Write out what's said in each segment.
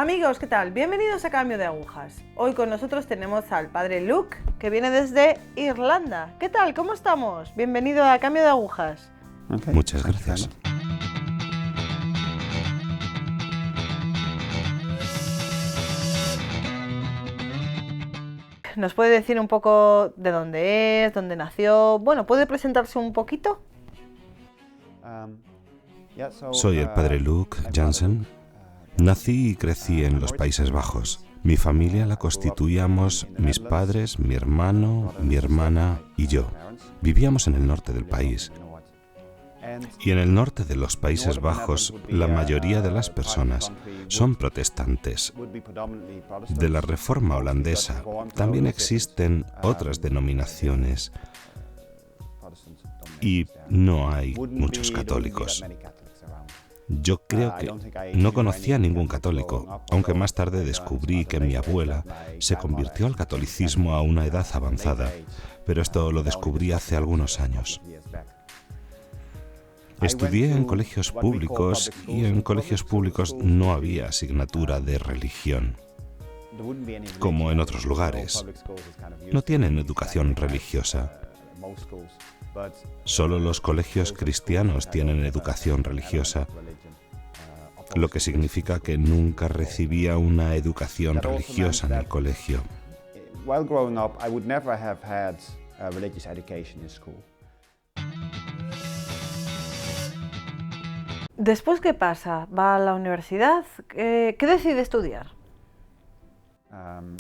Amigos, ¿qué tal? Bienvenidos a Cambio de Agujas. Hoy con nosotros tenemos al padre Luke, que viene desde Irlanda. ¿Qué tal? ¿Cómo estamos? Bienvenido a Cambio de Agujas. Okay. Muchas gracias. ¿Nos puede decir un poco de dónde es, dónde nació? Bueno, ¿puede presentarse un poquito? Soy el padre Luke Jansen. Nací y crecí en los Países Bajos. Mi familia la constituíamos mis padres, mi hermano, mi hermana y yo. Vivíamos en el norte del país. Y en el norte de los Países Bajos, la mayoría de las personas son protestantes. De la Reforma holandesa también existen otras denominaciones y no hay muchos católicos. Yo creo que no conocía a ningún católico, aunque más tarde descubrí que mi abuela se convirtió al catolicismo a una edad avanzada, pero esto lo descubrí hace algunos años. Estudié en colegios públicos y en colegios públicos no había asignatura de religión, como en otros lugares. No tienen educación religiosa. Solo los colegios cristianos tienen educación religiosa, lo que significa que nunca recibía una educación religiosa en el colegio. Después, ¿qué pasa? ¿Va a la universidad? ¿Qué decide estudiar?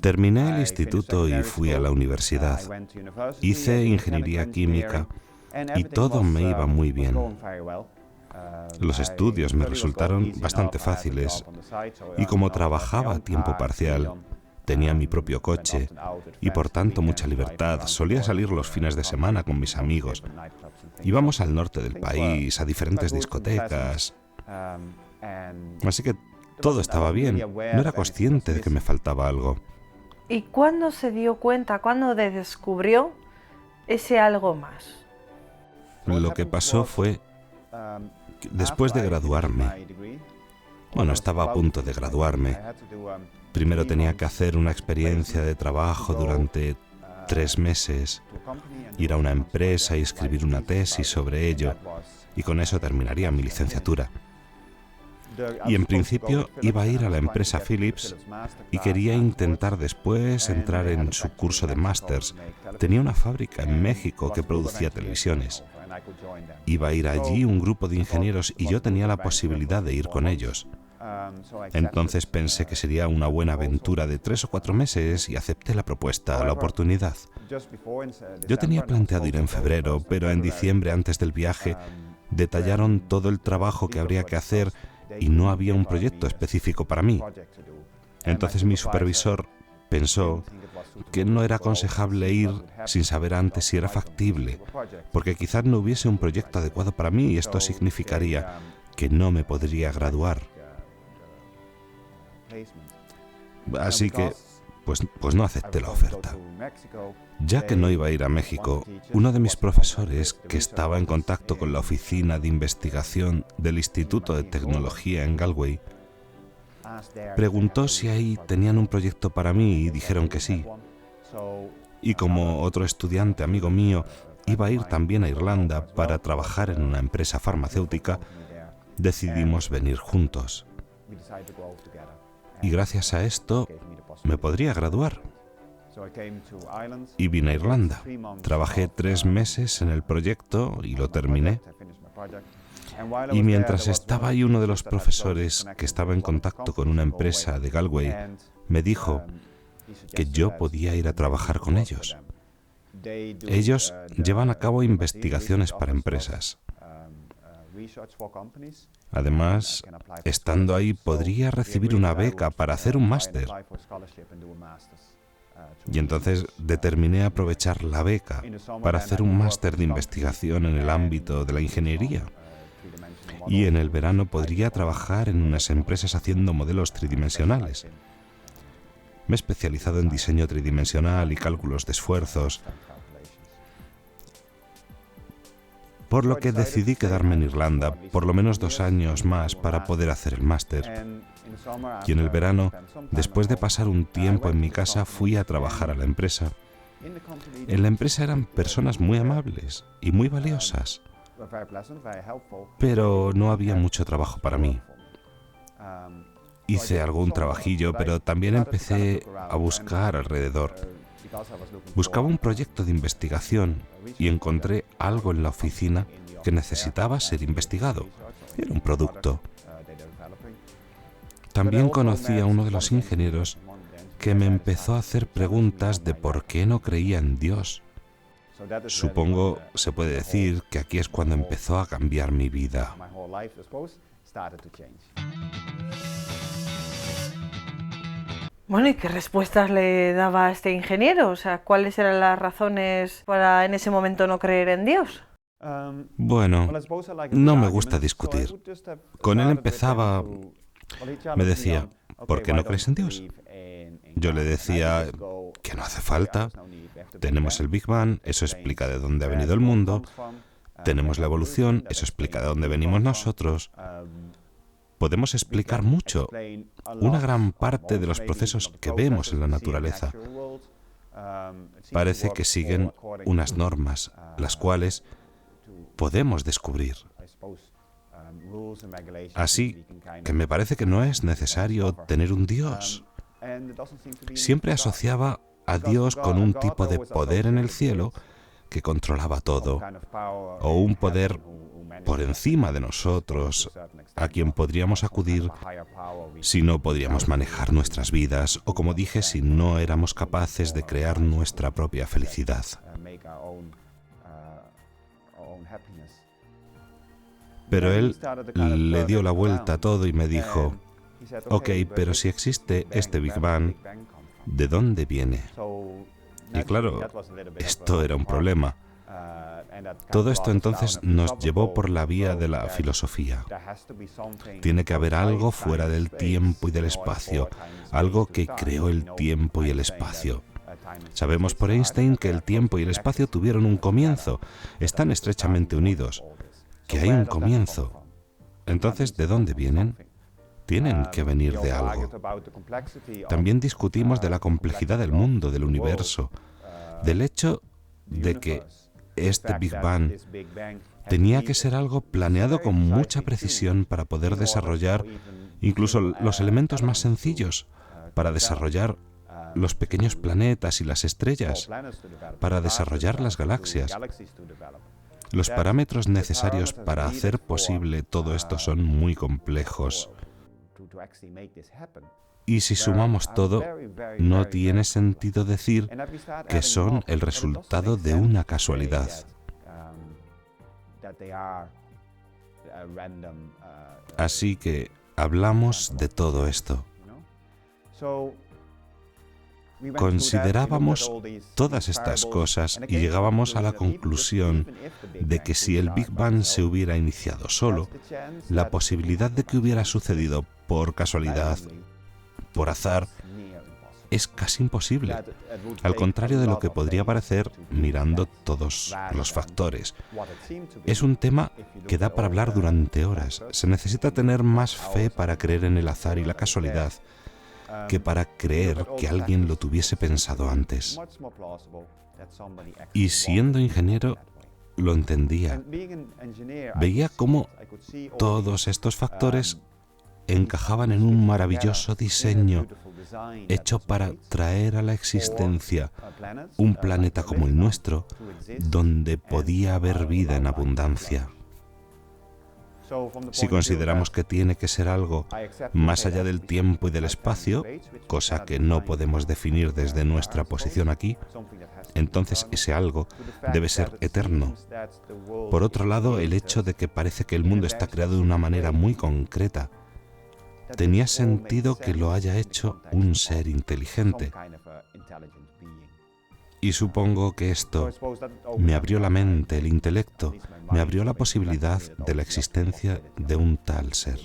Terminé el instituto y fui a la universidad. Hice ingeniería química y todo me iba muy bien. Los estudios me resultaron bastante fáciles y como trabajaba a tiempo parcial, tenía mi propio coche y por tanto mucha libertad. Solía salir los fines de semana con mis amigos. Íbamos al norte del país, a diferentes discotecas. Así que todo estaba bien. No era consciente de que me faltaba algo. ¿Y cuándo se dio cuenta, cuándo descubrió ese algo más? Lo que pasó fue que después de graduarme, estaba a punto de graduarme. Primero tenía que hacer una experiencia de trabajo durante 3 meses, ir a una empresa y escribir una tesis sobre ello, y con eso terminaría mi licenciatura. Y en principio iba a ir a la empresa Philips y quería intentar después entrar en su curso de másters. Tenía una fábrica en México que producía televisiones. Iba a ir allí un grupo de ingenieros y yo tenía la posibilidad de ir con ellos. Entonces pensé que sería una buena aventura de 3 o 4 meses y acepté la propuesta, la oportunidad. Yo tenía planteado ir en febrero, pero en diciembre, antes del viaje, detallaron todo el trabajo que habría que hacer y no había un proyecto específico para mí. Entonces mi supervisor pensó que no era aconsejable ir sin saber antes si era factible, porque quizás no hubiese un proyecto adecuado para mí y esto significaría que no me podría graduar. Así que, pues no acepté la oferta. Ya que no iba a ir a México, uno de mis profesores, que estaba en contacto con la oficina de investigación del Instituto de Tecnología en Galway, preguntó si ahí tenían un proyecto para mí y dijeron que sí. Y como otro estudiante amigo mío iba a ir también a Irlanda para trabajar en una empresa farmacéutica, decidimos venir juntos. Y gracias a esto me podría graduar. Y vine a Irlanda. Trabajé 3 meses en el proyecto y lo terminé. Y mientras estaba ahí, uno de los profesores que estaba en contacto con una empresa de Galway me dijo que yo podía ir a trabajar con ellos. Ellos llevan a cabo investigaciones para empresas. Además, estando ahí, podría recibir una beca para hacer un máster. Y entonces determiné aprovechar la beca para hacer un máster de investigación en el ámbito de la ingeniería. Y en el verano podría trabajar en unas empresas haciendo modelos tridimensionales. Me he especializado en diseño tridimensional y cálculos de esfuerzos. por lo que decidí quedarme en Irlanda por lo menos 2 años más para poder hacer el máster. Y en el verano, después de pasar un tiempo en mi casa, fui a trabajar a la empresa. En la empresa eran personas muy amables y muy valiosas, pero no había mucho trabajo para mí. Hice algún trabajillo, pero también empecé a buscar alrededor. Buscaba un proyecto de investigación y encontré algo en la oficina que necesitaba ser investigado. Era un producto. También conocí a uno de los ingenieros que me empezó a hacer preguntas de por qué no creía en Dios. Supongo se puede decir que aquí es cuando empezó a cambiar mi vida. Bueno, ¿y qué respuestas le daba a este ingeniero? O sea, ¿cuáles eran las razones para en ese momento no creer en Dios? Bueno, no me gusta discutir. Con él empezaba, me decía, ¿por qué no crees en Dios? Yo le decía que no hace falta. Tenemos el Big Bang, eso explica de dónde ha venido el mundo. Tenemos la evolución, eso explica de dónde venimos nosotros. Podemos explicar mucho, una gran parte de los procesos que vemos en la naturaleza. Parece que siguen unas normas, las cuales podemos descubrir. Así que me parece que no es necesario tener un Dios. Siempre asociaba a Dios con un tipo de poder en el cielo que controlaba todo, o un poder por encima de nosotros, a quien podríamos acudir si no podríamos manejar nuestras vidas, o como dije, si no éramos capaces de crear nuestra propia felicidad. Pero él le dio la vuelta a todo y me dijo, ok, pero si existe este Big Bang, ¿de dónde viene? Y claro, esto era un problema. Todo esto entonces nos llevó por la vía de la filosofía. Tiene que haber algo fuera del tiempo y del espacio, algo que creó el tiempo y el espacio. Sabemos por Einstein que el tiempo y el espacio tuvieron un comienzo, están estrechamente unidos, que hay un comienzo. Entonces, ¿de dónde vienen? Tienen que venir de algo. También discutimos de la complejidad del mundo, del universo, del hecho de que este Big Bang tenía que ser algo planeado con mucha precisión para poder desarrollar incluso los elementos más sencillos, para desarrollar los pequeños planetas y las estrellas, para desarrollar las galaxias. Los parámetros necesarios para hacer posible todo esto son muy complejos. Y si sumamos todo, no tiene sentido decir que son el resultado de una casualidad. Así que hablamos de todo esto. Considerábamos todas estas cosas y llegábamos a la conclusión de que si el Big Bang se hubiera iniciado solo, la posibilidad de que hubiera sucedido por casualidad, por azar, es casi imposible, al contrario de lo que podría parecer mirando todos los factores. Es un tema que da para hablar durante horas. Se necesita tener más fe para creer en el azar y la casualidad que para creer que alguien lo tuviese pensado antes. Y siendo ingeniero, lo entendía. Veía cómo todos estos factores encajaban en un maravilloso diseño hecho para traer a la existencia un planeta como el nuestro, donde podía haber vida en abundancia. Si consideramos que tiene que ser algo más allá del tiempo y del espacio, cosa que no podemos definir desde nuestra posición aquí, entonces ese algo debe ser eterno. Por otro lado, el hecho de que parece que el mundo está creado de una manera muy concreta, tenía sentido que lo haya hecho un ser inteligente. Y supongo que esto me abrió la mente, el intelecto, me abrió la posibilidad de la existencia de un tal ser.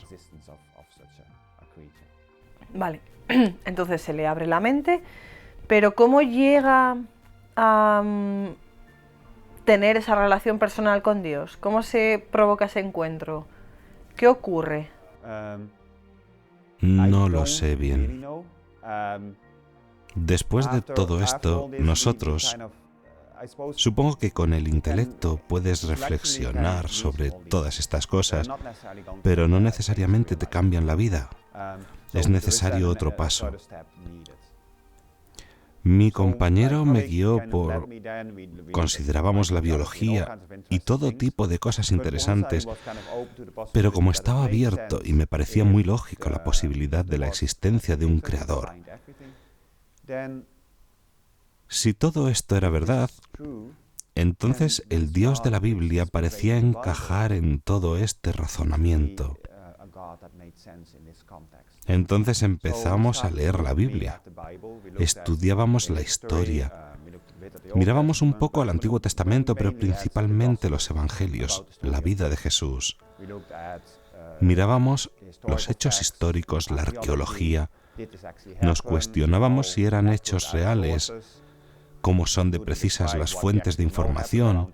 Vale, entonces se le abre la mente, pero ¿cómo llega a tener esa relación personal con Dios? ¿Cómo se provoca ese encuentro? ¿Qué ocurre? No lo sé bien. Después de todo esto, nosotros, supongo que con el intelecto puedes reflexionar sobre todas estas cosas, pero no necesariamente te cambian la vida. Es necesario otro paso. Mi compañero me guió por... Considerábamos la biología y todo tipo de cosas interesantes, pero como estaba abierto y me parecía muy lógico la posibilidad de la existencia de un creador, si todo esto era verdad, entonces el Dios de la Biblia parecía encajar en todo este razonamiento. Entonces empezamos a leer la Biblia, estudiábamos la historia, mirábamos un poco al Antiguo Testamento, pero principalmente los Evangelios, la vida de Jesús. Mirábamos los hechos históricos, la arqueología, nos cuestionábamos si eran hechos reales, cómo son de precisas las fuentes de información,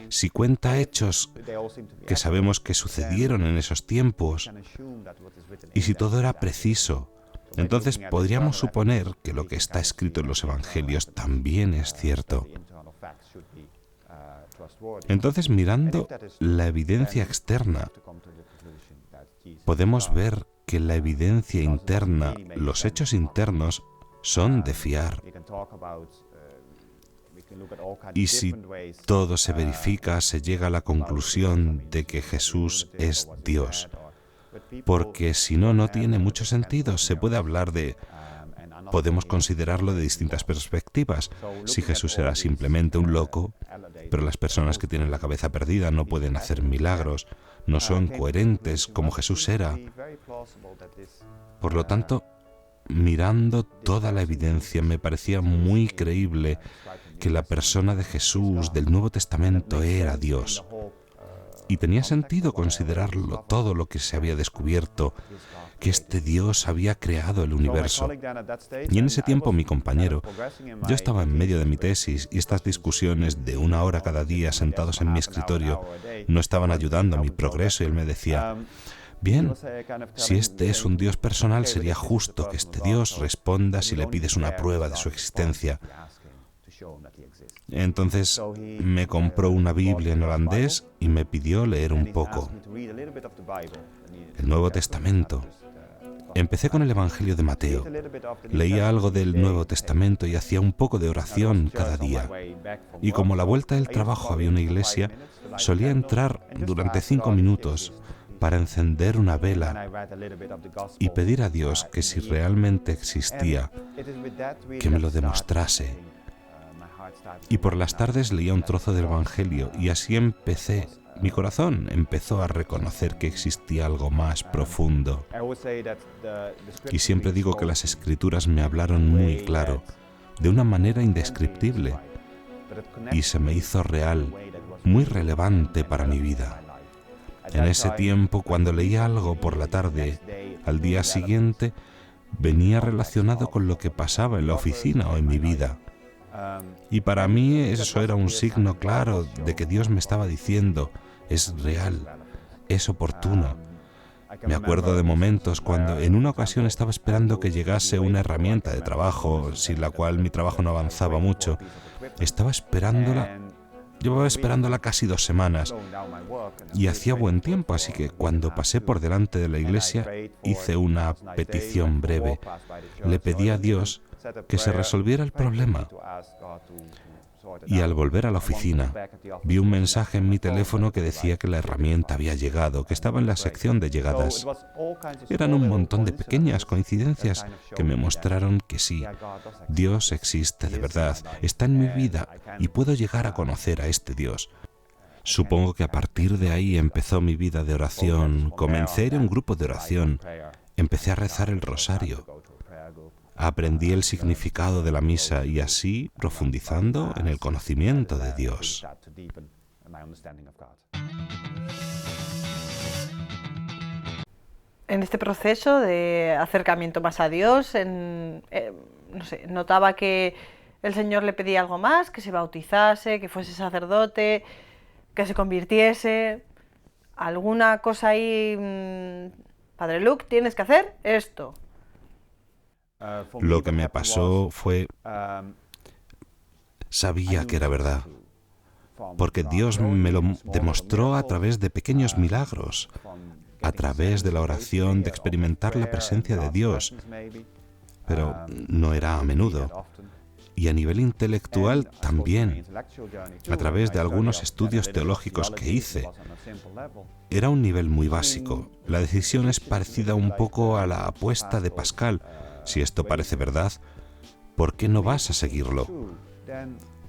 si cuenta hechos que sabemos que sucedieron en esos tiempos, y si todo era preciso. Entonces podríamos suponer que lo que está escrito en los Evangelios también es cierto. Entonces, mirando la evidencia externa, podemos ver que la evidencia interna, los hechos internos, son de fiar. Y si todo se verifica, se llega a la conclusión de que Jesús es Dios. Porque si no, no tiene mucho sentido. Se puede hablar de... Podemos considerarlo de distintas perspectivas. Si Jesús era simplemente un loco, pero las personas que tienen la cabeza perdida no pueden hacer milagros, no son coherentes como Jesús era. Por lo tanto, mirando toda la evidencia, me parecía muy creíble que la persona de Jesús del Nuevo Testamento era Dios. Y tenía sentido considerarlo todo lo que se había descubierto, que este Dios había creado el universo. Y en ese tiempo mi compañero, yo estaba en medio de mi tesis y estas discusiones de 1 hora cada día sentados en mi escritorio no estaban ayudando a mi progreso y él me decía, bien, si este es un Dios personal sería justo que este Dios responda si le pides una prueba de su existencia. Entonces me compró una Biblia en holandés y me pidió leer un poco el Nuevo Testamento. Empecé con el Evangelio de Mateo. Leía algo del Nuevo Testamento y hacía un poco de oración cada día. Y como a la vuelta del trabajo había una iglesia, solía entrar durante 5 minutos para encender una vela y pedir a Dios que si realmente existía, que me lo demostrase. Y por las tardes leía un trozo del Evangelio y así empecé. Mi corazón empezó a reconocer que existía algo más profundo. Y siempre digo que las Escrituras me hablaron muy claro, de una manera indescriptible, y se me hizo real, muy relevante para mi vida. En ese tiempo, cuando leía algo por la tarde, al día siguiente, venía relacionado con lo que pasaba en la oficina o en mi vida. Y para mí eso era un signo claro de que Dios me estaba diciendo, es real, es oportuno. Me acuerdo de momentos cuando en una ocasión estaba esperando que llegase una herramienta de trabajo, sin la cual mi trabajo no avanzaba mucho. Estaba esperándola, llevaba esperándola casi 2 semanas y hacía buen tiempo, así que cuando pasé por delante de la iglesia hice una petición breve. Le pedí a Dios que se resolviera el problema. Y al volver a la oficina, vi un mensaje en mi teléfono que decía que la herramienta había llegado, que estaba en la sección de llegadas. Eran un montón de pequeñas coincidencias que me mostraron que sí, Dios existe de verdad, está en mi vida y puedo llegar a conocer a este Dios. Supongo que a partir de ahí empezó mi vida de oración, comencé a ir a un grupo de oración, empecé a rezar el rosario. Aprendí el significado de la misa y así profundizando en el conocimiento de Dios. En este proceso de acercamiento más a Dios, no sé, notaba que ¿El Señor le pedía algo más? ¿Que se bautizase, que fuese sacerdote, que se convirtiese? ¿Alguna cosa ahí? Padre Luke, tienes que hacer esto. Lo que me pasó fue... Sabía que era verdad, porque Dios me lo demostró a través de pequeños milagros, a través de la oración, de experimentar la presencia de Dios, pero no era a menudo. Y a nivel intelectual también, a través de algunos estudios teológicos que hice. Era un nivel muy básico. La decisión es parecida un poco a la apuesta de Pascal. Si esto parece verdad, ¿por qué no vas a seguirlo?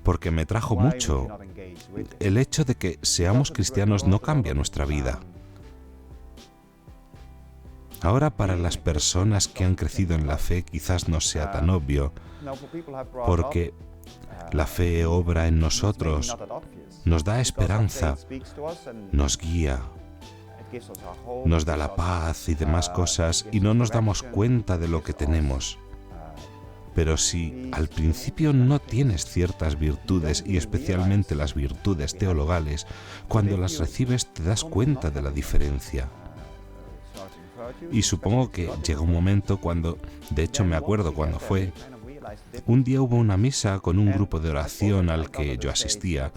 Porque me trajo mucho. El hecho de que seamos cristianos no cambia nuestra vida. Ahora, para las personas que han crecido en la fe, quizás no sea tan obvio, porque la fe obra en nosotros, nos da esperanza, nos guía, nos da la paz y demás cosas, y no nos damos cuenta de lo que tenemos. Pero si al principio no tienes ciertas virtudes, y especialmente las virtudes teologales, cuando las recibes te das cuenta de la diferencia. Y supongo que llega un momento cuando, de hecho me acuerdo cuando fue, un día hubo una misa con un grupo de oración al que yo asistía,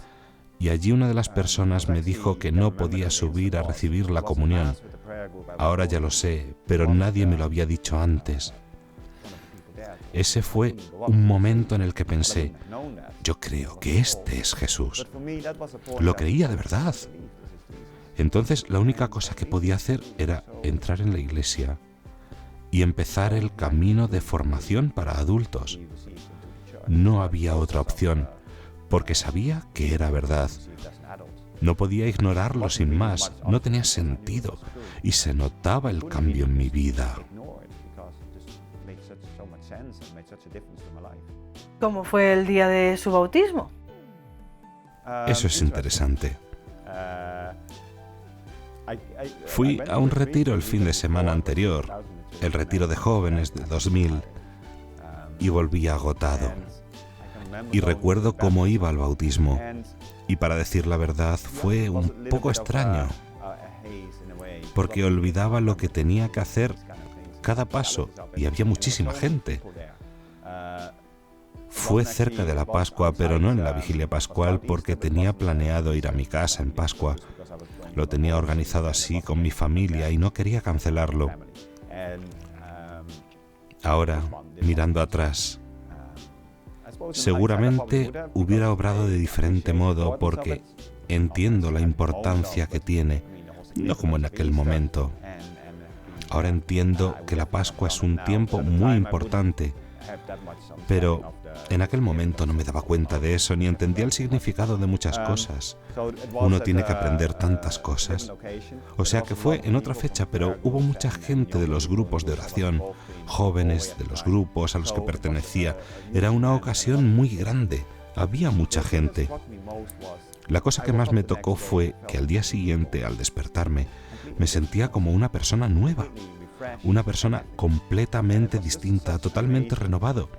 y allí una de las personas me dijo que no podía subir a recibir la comunión. Ahora ya lo sé, pero nadie me lo había dicho antes. Ese fue un momento en el que pensé, yo creo que este es Jesús. Lo creía de verdad. Entonces la única cosa que podía hacer era entrar en la iglesia y empezar el camino de formación para adultos. No había otra opción, porque sabía que era verdad. No podía ignorarlo sin más, no tenía sentido, y se notaba el cambio en mi vida. ¿Cómo fue el día de su bautismo? Eso es interesante. Fui a un retiro el fin de semana anterior, el retiro de jóvenes de 2000, y volví agotado. Y recuerdo cómo iba al bautismo, y para decir la verdad fue un poco extraño, porque olvidaba lo que tenía que hacer cada paso, y había muchísima gente. Fue cerca de la Pascua, pero no en la vigilia pascual, porque tenía planeado ir a mi casa en Pascua. Lo tenía organizado así con mi familia y no quería cancelarlo. Ahora, mirando atrás, seguramente hubiera obrado de diferente modo porque entiendo la importancia que tiene, no como en aquel momento. Ahora entiendo que la Pascua es un tiempo muy importante, pero en aquel momento no me daba cuenta de eso ni entendía el significado de muchas cosas. Uno tiene que aprender tantas cosas. O sea que fue en otra fecha, pero hubo mucha gente de los grupos de oración, jóvenes de los grupos a los que pertenecía. Era una ocasión muy grande. Había mucha gente. La cosa que más me tocó fue que al día siguiente, al despertarme, me sentía como una persona nueva. Una persona completamente distinta, totalmente renovado.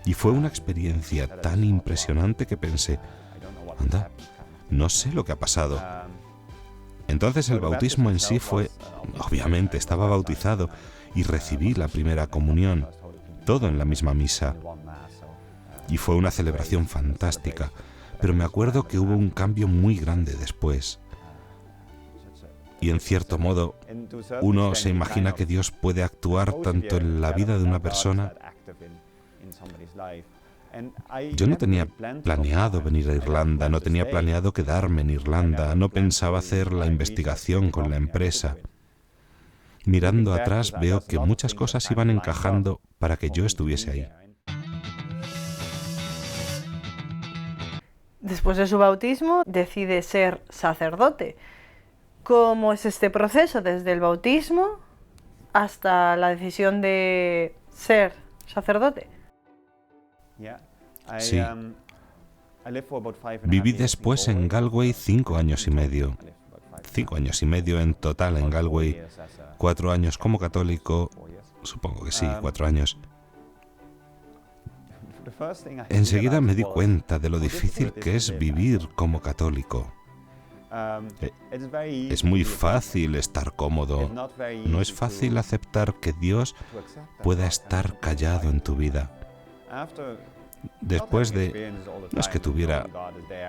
Y fue una experiencia tan impresionante que pensé, anda, no sé lo que ha pasado. Entonces el bautismo en sí fue, obviamente estaba bautizado y recibí la primera comunión, todo en la misma misa. Y fue una celebración fantástica, pero me acuerdo que hubo un cambio muy grande después. Y en cierto modo, uno se imagina que Dios puede actuar tanto en la vida de una persona. Yo no tenía planeado venir a Irlanda, no tenía planeado quedarme en Irlanda, no pensaba hacer la investigación con la empresa. Mirando atrás veo que muchas cosas iban encajando para que yo estuviese ahí. Después de su bautismo, decide ser sacerdote. ¿Cómo es este proceso desde el bautismo hasta la decisión de ser sacerdote? Sí. Viví después en Galway 5 años y medio. 5 años y medio en total en Galway. 4 años como católico. Supongo que sí, 4 años. Enseguida me di cuenta de lo difícil que es vivir como católico. Es muy fácil estar cómodo. No es fácil aceptar que Dios pueda estar callado en tu vida. Después de, no es que tuviera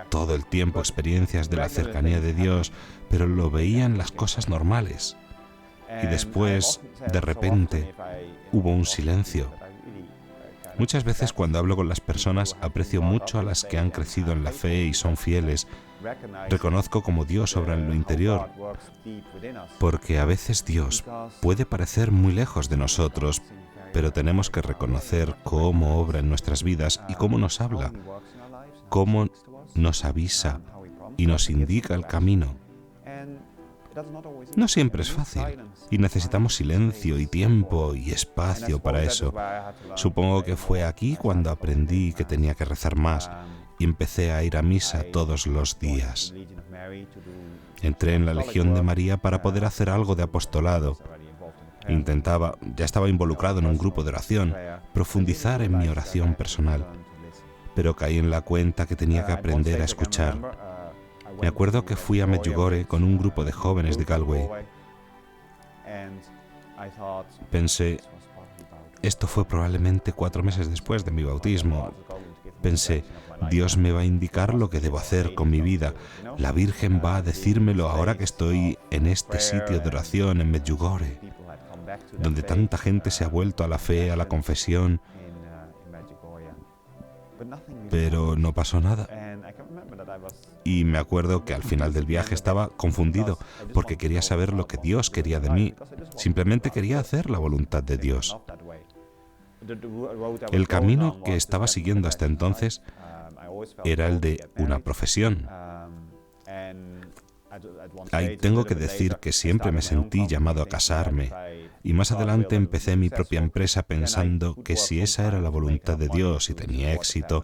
todo el tiempo experiencias de la cercanía de Dios, pero lo veía en las cosas normales. Y después, de repente, hubo un silencio. Muchas veces cuando hablo con las personas aprecio mucho a las que han crecido en la fe y son fieles. Reconozco cómo Dios obra en lo interior, porque a veces Dios puede parecer muy lejos de nosotros, pero tenemos que reconocer cómo obra en nuestras vidas y cómo nos habla, cómo nos avisa y nos indica el camino. No siempre es fácil y necesitamos silencio y tiempo y espacio para eso. Supongo que fue aquí cuando aprendí que tenía que rezar más y empecé a ir a misa todos los días. Entré en la Legión de María para poder hacer algo de apostolado. Ya estaba involucrado en un grupo de oración, profundizar en mi oración personal, pero caí en la cuenta que tenía que aprender a escuchar. Me acuerdo que fui a Medjugorje con un grupo de jóvenes de Galway. Pensé, esto fue probablemente 4 meses después de mi bautismo. Pensé, Dios me va a indicar lo que debo hacer con mi vida. La Virgen va a decírmelo ahora que estoy en este sitio de oración en Medjugorje, donde tanta gente se ha vuelto a la fe, a la confesión. Pero no pasó nada. Y me acuerdo que al final del viaje estaba confundido porque quería saber lo que Dios quería de mí. Simplemente quería hacer la voluntad de Dios. El camino que estaba siguiendo hasta entonces era el de una profesión. Ahí tengo que decir que siempre me sentí llamado a casarme, y más adelante empecé mi propia empresa pensando que si esa era la voluntad de Dios y tenía éxito,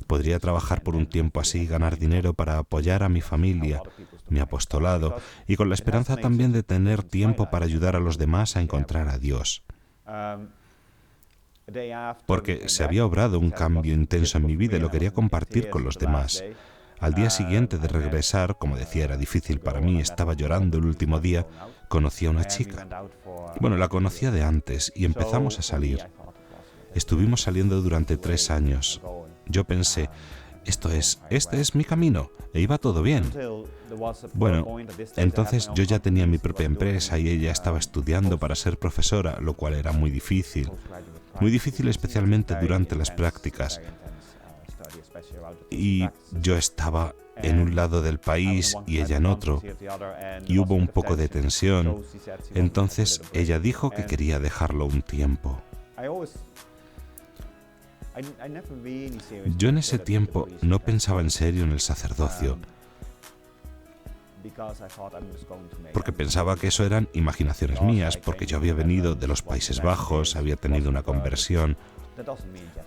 podría trabajar por un tiempo así y ganar dinero para apoyar a mi familia, mi apostolado, y con la esperanza también de tener tiempo para ayudar a los demás a encontrar a Dios. Porque se había obrado un cambio intenso en mi vida y lo quería compartir con los demás. Al día siguiente de regresar, como decía, era difícil para mí, estaba llorando el último día, conocí a una chica. Bueno, la conocía de antes y empezamos a salir. Estuvimos saliendo durante 3 años. Yo pensé, este es mi camino, e iba todo bien. Bueno, entonces yo ya tenía mi propia empresa y ella estaba estudiando para ser profesora, lo cual era muy difícil. Muy difícil especialmente durante las prácticas. Y yo estaba en un lado del país y ella en otro, y hubo un poco de tensión. Entonces ella dijo que quería dejarlo un tiempo. Yo en ese tiempo no pensaba en serio en el sacerdocio, porque pensaba que eso eran imaginaciones mías, porque yo había venido de los Países Bajos, había tenido una conversión.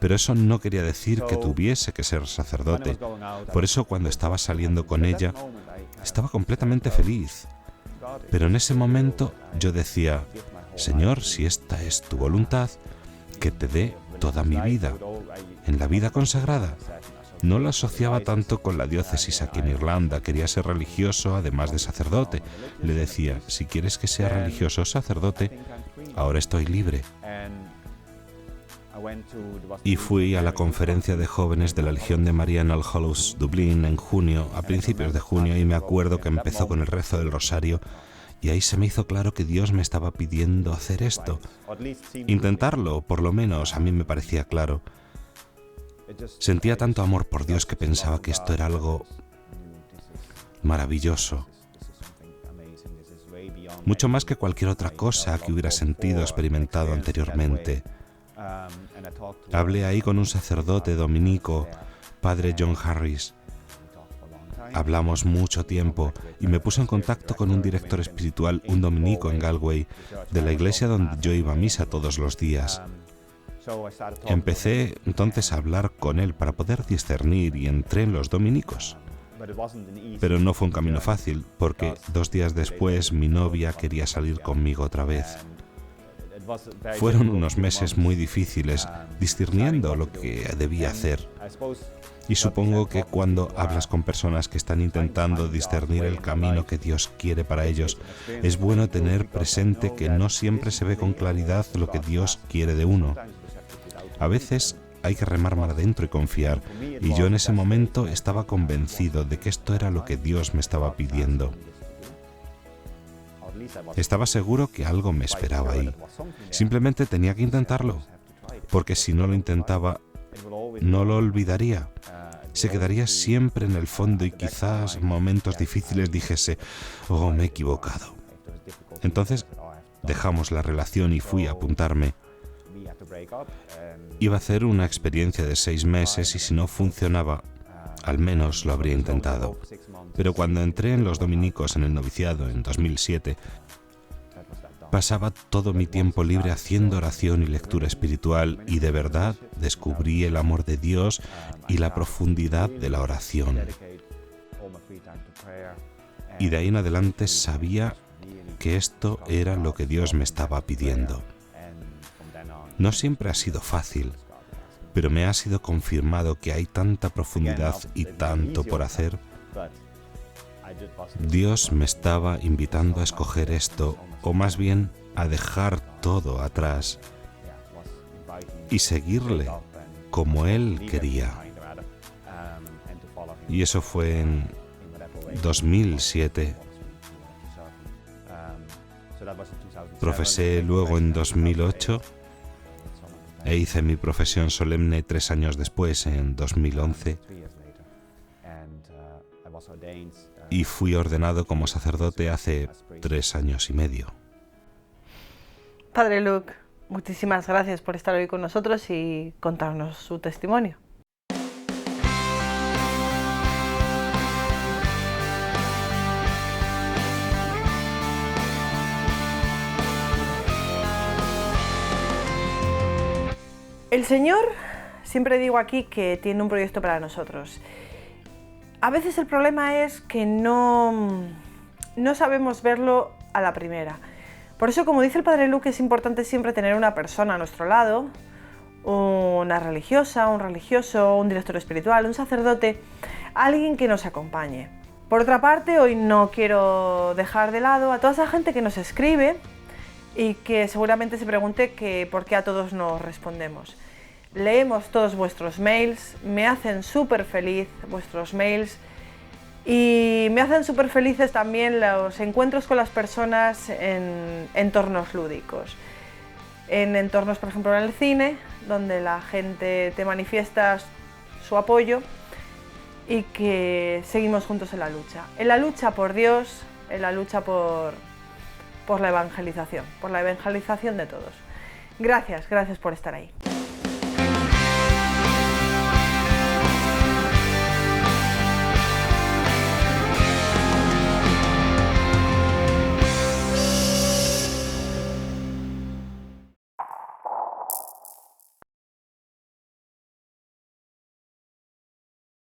Pero eso no quería decir que tuviese que ser sacerdote. Por eso cuando estaba saliendo con ella, estaba completamente feliz. Pero en ese momento yo decía, Señor, si esta es tu voluntad, que te dé toda mi vida, en la vida consagrada. No la asociaba tanto con la diócesis aquí en Irlanda, quería ser religioso además de sacerdote. Le decía, si quieres que sea religioso o sacerdote, ahora estoy libre. Y fui a la conferencia de jóvenes de la Legión de María en All Hallows, Dublín, en junio, a principios de junio, y me acuerdo que empezó con el rezo del rosario, y ahí se me hizo claro que Dios me estaba pidiendo hacer esto. Intentarlo, por lo menos, a mí me parecía claro. Sentía tanto amor por Dios que pensaba que esto era algo maravilloso. Mucho más que cualquier otra cosa que hubiera sentido o experimentado anteriormente. Hablé ahí con un sacerdote dominico, Padre John Harris. Hablamos mucho tiempo y me puse en contacto con un director espiritual, un dominico en Galway, de la iglesia donde yo iba a misa todos los días. Empecé entonces a hablar con él para poder discernir y entré en los dominicos. Pero no fue un camino fácil, porque 2 días después mi novia quería salir conmigo otra vez. Fueron unos meses muy difíciles, discerniendo lo que debía hacer. Y supongo que cuando hablas con personas que están intentando discernir el camino que Dios quiere para ellos, es bueno tener presente que no siempre se ve con claridad lo que Dios quiere de uno. A veces hay que remar mar adentro y confiar, y yo en ese momento estaba convencido de que esto era lo que Dios me estaba pidiendo. Estaba seguro que algo me esperaba ahí. Simplemente tenía que intentarlo, porque si no lo intentaba, no lo olvidaría. Se quedaría siempre en el fondo y quizás en momentos difíciles dijese, oh, me he equivocado. Entonces dejamos la relación y fui a apuntarme. Iba a hacer una experiencia de 6 meses y si no funcionaba, al menos lo habría intentado. Pero cuando entré en los dominicos en el noviciado en 2007, pasaba todo mi tiempo libre haciendo oración y lectura espiritual y de verdad descubrí el amor de Dios y la profundidad de la oración. Y de ahí en adelante sabía que esto era lo que Dios me estaba pidiendo. No siempre ha sido fácil, pero me ha sido confirmado que hay tanta profundidad y tanto por hacer. Dios me estaba invitando a escoger esto, o más bien a dejar todo atrás y seguirle como Él quería. Y eso fue en 2007. Profesé luego en 2008 e hice mi profesión solemne 3 años después, en 2011. Y fui ordenado como sacerdote hace 3 años y medio. Padre Luke, muchísimas gracias por estar hoy con nosotros y contarnos su testimonio. El Señor, siempre digo aquí que tiene un proyecto para nosotros. A veces el problema es que no sabemos verlo a la primera. Por eso, como dice el Padre Luke, es importante siempre tener una persona a nuestro lado, una religiosa, un religioso, un director espiritual, un sacerdote, alguien que nos acompañe. Por otra parte, hoy no quiero dejar de lado a toda esa gente que nos escribe y que seguramente se pregunte que por qué a todos nos respondemos. Leemos todos vuestros mails, me hacen súper feliz vuestros mails y me hacen súper felices también los encuentros con las personas en entornos lúdicos. En entornos, por ejemplo, en el cine, donde la gente te manifiesta su apoyo y que seguimos juntos en la lucha por Dios, en la lucha por la evangelización de todos. Gracias por estar ahí.